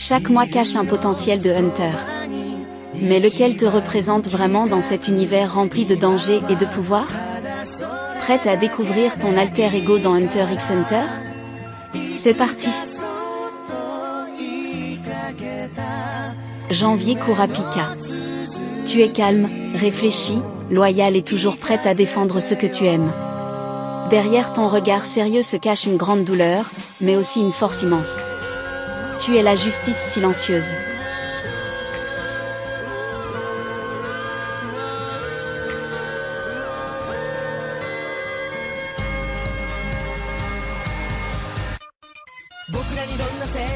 Chaque mois cache un potentiel de Hunter. Mais lequel te représente vraiment dans cet univers rempli de dangers et de pouvoir? Prête à découvrir ton alter ego dans Hunter x Hunter? C'est parti! Janvier Kurapika. Tu es calme, réfléchi, loyal et toujours prête à défendre ce que tu aimes. Derrière ton regard sérieux se cache une grande douleur, mais aussi une force immense. Tu es la justice silencieuse.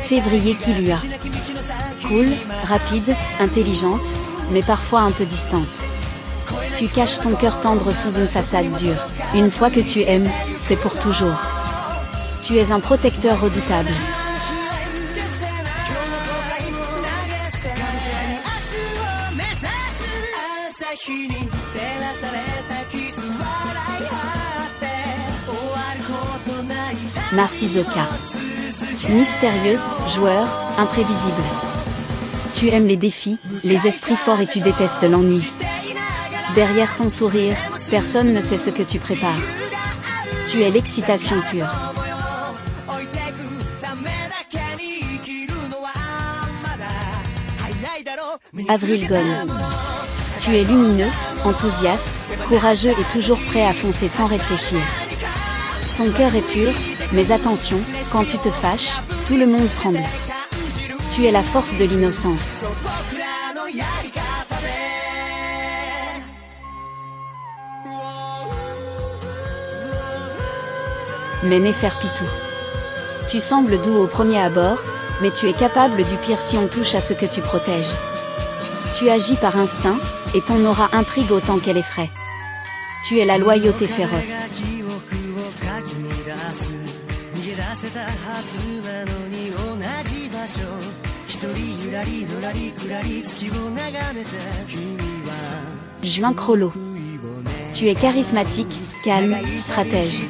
Février Kilua. Cool, rapide, intelligente, mais parfois un peu distante. Tu caches ton cœur tendre sous une façade dure. Une fois que tu aimes, c'est pour toujours. Tu es un protecteur redoutable. Narcisoka. Mystérieux, joueur, imprévisible. Tu aimes les défis, les esprits forts et tu détestes l'ennui. Derrière ton sourire, personne ne sait ce que tu prépares. Tu es l'excitation pure. Avril Gon. Tu es lumineux, enthousiaste, courageux et toujours prêt à foncer sans réfléchir. Ton cœur est pur, mais attention, quand tu te fâches, tout le monde tremble. Tu es la force de l'innocence. Mais Neferpitou. Tu sembles doux au premier abord, mais tu es capable du pire si on touche à ce que tu protèges. Tu agis par instinct, et ton aura intrigue autant qu'elle effraie. Tu es la loyauté féroce. Juin Crollo. Tu es charismatique, calme, stratège.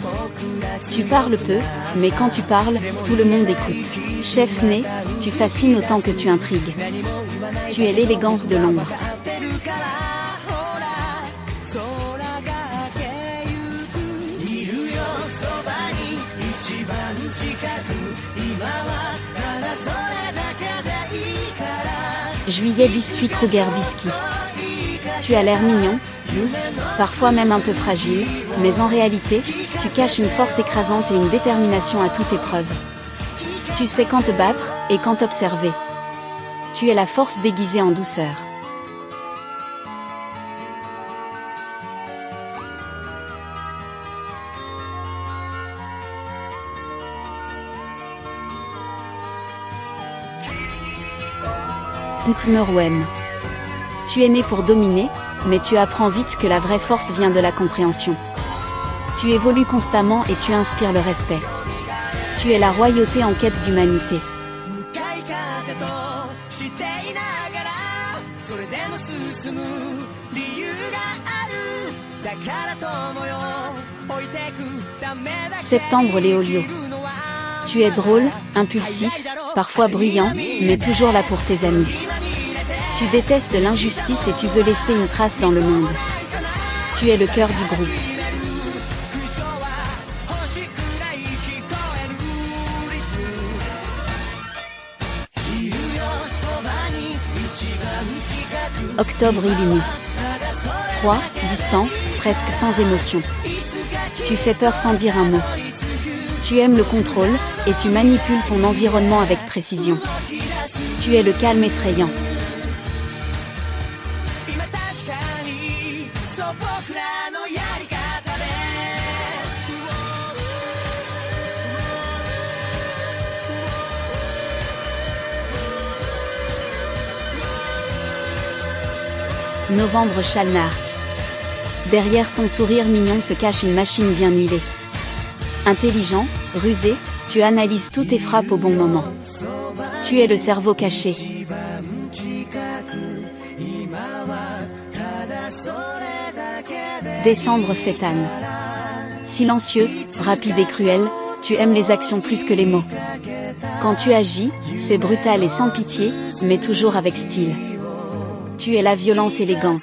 Tu parles peu, mais quand tu parles, tout le monde écoute. Chef né, tu fascines autant que tu intrigues. Tu es l'élégance de l'ombre. Juillet Biscuit Kruger Biscuit. Tu as l'air mignon, douce, parfois même un peu fragile, mais en réalité, tu caches une force écrasante et une détermination à toute épreuve. Tu sais quand te battre, et quand observer. Tu es la force déguisée en douceur. Utmerwem. Tu es né pour dominer, mais tu apprends vite que la vraie force vient de la compréhension. Tu évolues constamment et tu inspires le respect. Tu es la royauté en quête d'humanité. Septembre Léolio. Tu es drôle, impulsif, parfois bruyant, mais toujours là pour tes amis. Tu détestes l'injustice et tu veux laisser une trace dans le monde. Tu es le cœur du groupe. Octobre Illumi. Froid, distant, presque sans émotion. Tu fais peur sans dire un mot. Tu aimes le contrôle, et tu manipules ton environnement avec précision. Tu es le calme effrayant. Novembre Chalnar. Derrière ton sourire mignon se cache une machine bien huilée. Intelligent, rusé, tu analyses toutes tes frappes au bon moment. Tu es le cerveau caché. Décembre Fétane. Silencieux, rapide et cruel, tu aimes les actions plus que les mots. Quand tu agis, c'est brutal et sans pitié, mais toujours avec style. Tu es la violence élégante.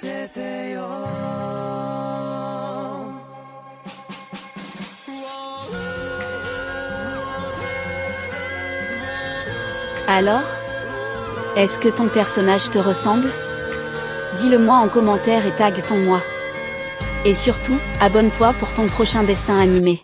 Alors? Est-ce que ton personnage te ressemble? Dis-le-moi en commentaire et tag ton moi. Et surtout, abonne-toi pour ton prochain destin animé.